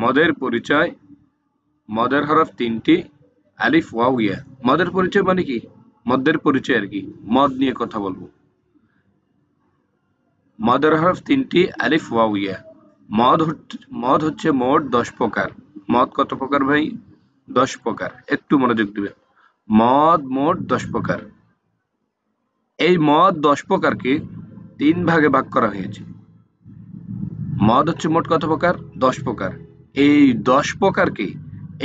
মদের পরিচয়, মদের হরফ তিনটি, আলিফ ওয়াও ইয়া। মদের পরিচয় মানে কি? মদের পরিচয় আর কি, মদ নিয়ে কথা বলবো। মদের হরফ তিনটি, আলিফ ওয়াও ইয়া। মদ হচ্ছে মোট 10 প্রকার। মদ কত প্রকার ভাই? 10 প্রকার। একটু মনোযোগ দিবেন। মদ মোট 10 প্রকার। এই মদ 10 প্রকারকে 3 ভাগে ভাগ করা হয়েছে। মদ হচ্ছে মোট কত প্রকার? 10 প্রকার। এই 10 প্রকারকে,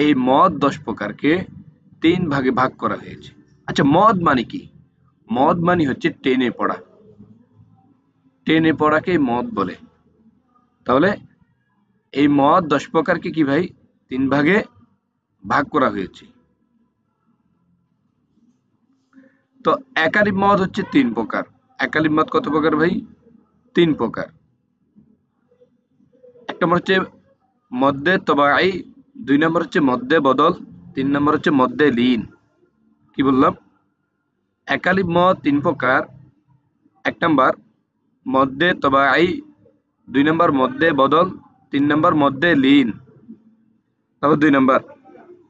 এই মদ 10 প্রকারকে 3 ভাগে ভাগ করা হয়েছে। আচ্ছা, মদ মানে কি? মদ মানে হচ্ছে টেনে পড়া। টেনে পড়াকে মদ বলে। তাহলে এই মদ 10 প্রকারকে কি ভাই 3 ভাগে ভাগ করা হয়েছে। তো একালিপ মদ হচ্ছে 3 প্রকার। একালিপ মদ কত প্রকার ভাই? 3 প্রকার। এক নম্বর হচ্ছে মদ্দে তবাই, 2 নম্বর হচ্ছে মদ্দে বদল, 3 নম্বর হচ্ছে মদ্দে লীন। কি বললাম? একালিপ মদ 3 প্রকার। 1 নম্বর মদ্দে তবাই, 2 নম্বর মদ্দে বদল, 3 নম্বর মদ্দে লীন। তারপর 2 নম্বর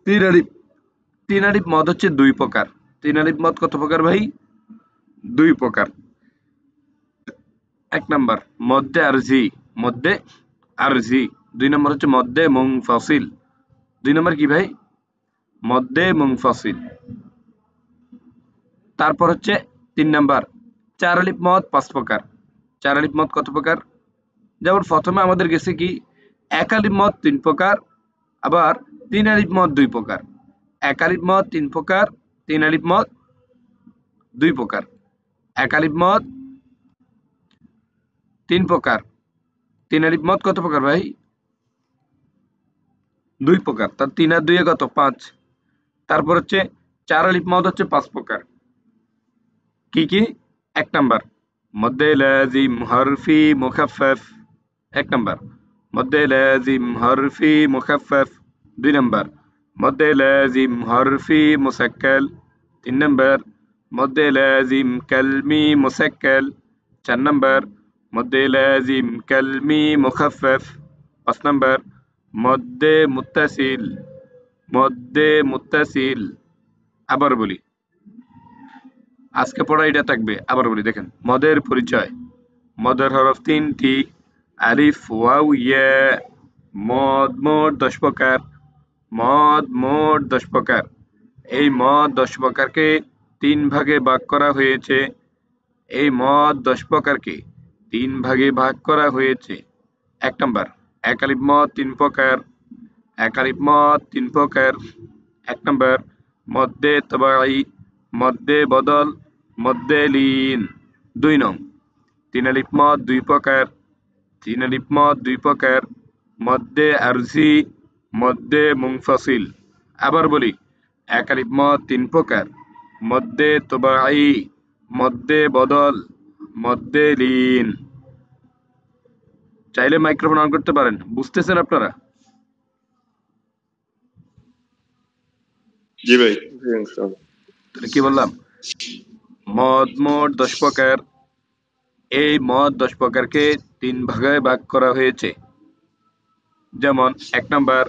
তিন আলিপ। 3 আলিপ মদ হচ্ছে 2 প্রকার। 3 আলিপ মদ কত প্রকার ভাই? 2 প্রকার। 1 নম্বর মদ্দে আরজি, মদ্দে আরজি। 2 নম্বর হচ্ছে মদ্দে মুনফাসিল। 2 নম্বর কি ভাই? মদ্দে মুনফাসিল। তারপর হচ্ছে 3 নম্বর 4 আলিপ মদ 5 প্রকার। 4 আলিপ মদ কত প্রকার? যেমন প্রথমে আমাদের গেছে কি, 1 আলিপ মদ 3 প্রকার, আবার 3 আলিপ মদ 2 প্রকার। 1 আলিপ মদ 3 প্রকার, 3 আলিপ মদ 2 প্রকার। 1 আলিপ মদ 3 প্রকার, 3 আলিপ মদ কত প্রকার ভাই? 2 প্রকার। তার 3 আর 2 এ কত? 5। তারপর হচ্ছে 4 আলিপ মদ হচ্ছে 5 প্রকার। কি কি? 1 নাম্বার মদ্দে লাজিম হরফি মুখাফফাফ, 1 নাম্বার মদ্দে লাজিম হরফি মুখাফফাফ। 2 নাম্বার মদ্দে লাজিম হরফি মুসাক্কাল। 3 নাম্বার মদ্দে লাজিম কালমি মুসাক্কাল। 4 নাম্বার মদ্দে লাজিম কালমি মুখাফফাফ। 5 নাম্বার মদ্দে মুত্তাসিল, মদ্দে মুত্তাসিল। আবার বলি, আজকে পড়া এটা থাকবে। আবার বলি, দেখেন মদের পরিচয়। মদের হরফ তিনটি, আলিফ ওয়াও ইয়া। মদ মোট 10 প্রকার। মদ মোট 10 প্রকার। এই মদ 10 প্রকারকে 3 ভাগে ভাগ করা হয়েছে। এই মদ 10 প্রকারকে 3 ভাগে ভাগ করা হয়েছে। 1 নাম্বার একালিপ মদ 3 প্রকার। একালিপ মদ 3 প্রকার। 1 নাম্বার মদ্দে তবাই, মদ্দে বদল, মদ্দে লীন। 2 নং 3 আলিপ মদ 2 প্রকার। 3 আলিপ মদ 2 প্রকার। মদ্দে আরজি, মদ্দে মুনফাসিল। আবার বলি, 1 আলিপ মদ 3 প্রকার। মদ্দে তবাই, মদ্দে বদল, মদ্দে লীন। চাইলে মাইক্রোফোন অন করতে পারেন। বুঝতেছেন আপনারা? জি ভাই। তাহলে কি বললাম? মদ মোট 10 প্রকার। এই মদ 10 প্রকারকে 3 ভাগে ভাগ করা হয়েছে। যেমন 1 নাম্বার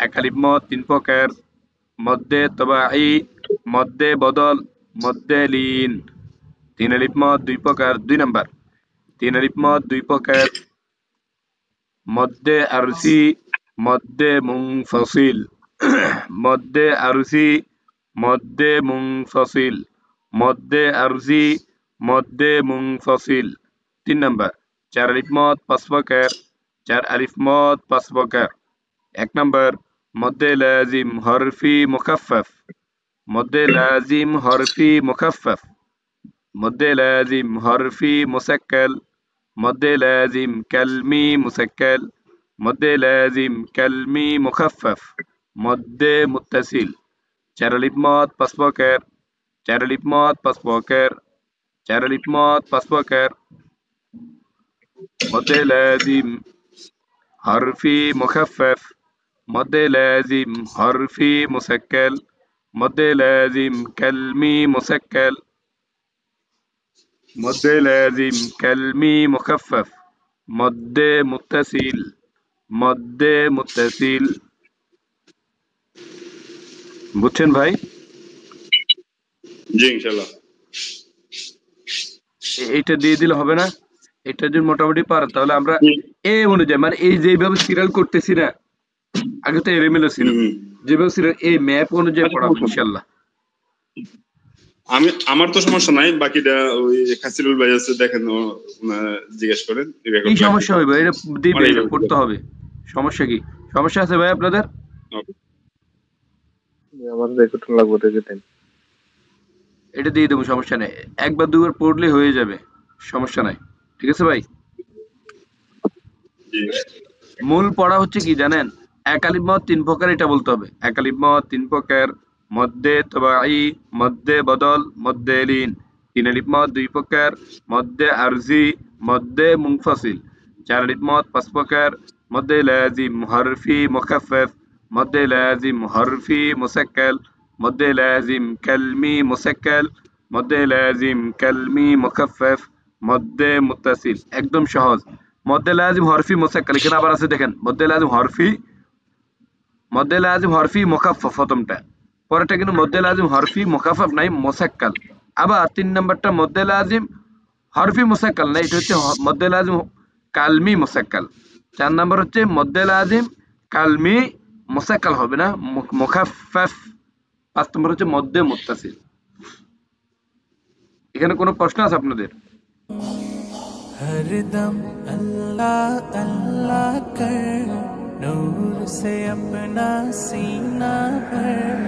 একালিপ মদ 3 প্রকার। মদ্দে তবাই, মদ্দে বদল, মদ্দে লীন। 3 আলিপ মদ 2 প্রকার। 2 নাম্বার 3 আলিপ মদ 2 প্রকার। মদ্দে আরসি, মদ্দে মুনফাসিল। মদ্দে আরসি, মদ্দে মুনফাসিল। মদ্দে আরজি, মদ্দে মুনফাসিল। 3 নাম্বার 4 আলিফ মদ 5 প্রকার। 4 আলিফ মদ 5 প্রকার। 1 নাম্বার মদ্দে লাজিম হরফি মুখাফফাফ। মদ্দে লাজিম হরফি মুখাফফাফ। মদ্দে লাজিম হরফি মুসাক্কাল। মদ্দে লাজিম কালমি মুসাক্কাল। মদ্দে লাজিম কালমি মুখাফফাফ। মদ্দে মুত্তাসিল। 4 আলিফ মদ 5 প্রকার। 4 আলিফ মদ 5 প্রকার। 4 আলিফ মদ 5 প্রকার। মদ্দে লাজিম হরফি মুখাফফাফ। মদ্দে লাজিম হরফি মুসাক্কাল। মদ্দে লাজিম কালমি মুসাক্কাল। মদ্দে লাজিম কালমি মুখাফফাফ। মদ্দে মুত্তাসিল। মধ্যে মুত্তাসিল। বুঝছেন ভাই? জি ইনশাআল্লাহ। এইটা দিয়ে দিলে হবে না? এটা যদি মোটামুটি পারেন তাহলে আমরা এ অনুযায়ী মানে এই যেভাবে সিরিয়াল করতেছি না, আগে তো এলোমেলো ছিল, যেভাবে সিরিয়াল এই ম্যাপ অনুযায়ী পড়াবো ইনশাল্লাহ। আমার তো সমস্যা নাই, বাকিটা ওই খাসিরুল ভাই আছে, দেখেন জিজ্ঞেস করেন। কি সমস্যা হইবে? এটা দিবে, এটা পড়তে হবে, সমস্যা কি? সমস্যা আছে ভাই আপনাদের? আমার রেকর্ড লাগবে, দেখে দেন। এটা দিয়ে দেবো, সমস্যা নেই, একবার দুবার পড়লে হয়ে যাবে, সমস্যা নাই। ঠিক আছে ভাই? মূল পড়া হচ্ছে কি জানেন? একালিফ মদ 3 প্রকার, এটা বলতে হবে। একালিফ মদ 3 প্রকার: মদ্দে তবাই, মদ্দে বদল, মদ্দে লিন। 3 আলিফ মদ 2 প্রকার: মদ্দে আরজি, মদ্দে মুনফাসিল। 4 আলিফ মদ 5 প্রকার: মদ্দে লাজিম হরফি মুখাফফাফ, মদ্দে লাজিম হরফি মুসাক্কাল, মদ্দে লাজিম কালমি মুসাক্কাল, মদ্দে লাজিম কালমি মুখাফফাফ, মদ্দে মুত্তাসিল। একদম সহজ। মদ্দে লাজিম হরফি মুসাক্কাল, এখানে আবার আছে দেখেন, মদ্দে লাজিম হরফি মুখাফফাফ প্রথমটা, পরেরটা কিন্তু মদ্দে লাজিম হরফি মুখাফফাফ নাই, মুসাক্কাল। আবার 3 নাম্বারটা মদ্দে লাজিম হরফি মুসাক্কাল না, এটা হচ্ছে মদ্দে লাজিম কালমি মুসাক্কাল। 4 নাম্বার হচ্ছে মদ্দে লাজিম কালমি মুসাক্কাল হবে না, মুখাফফাফ। 5 নম্বর হচ্ছে মদ্দে মুত্তাসিল। এখানে কোনো প্রশ্ন আছে আপনাদের? हरदम अल्लाह अल्लाह कर, नूर से अपना सीना भर।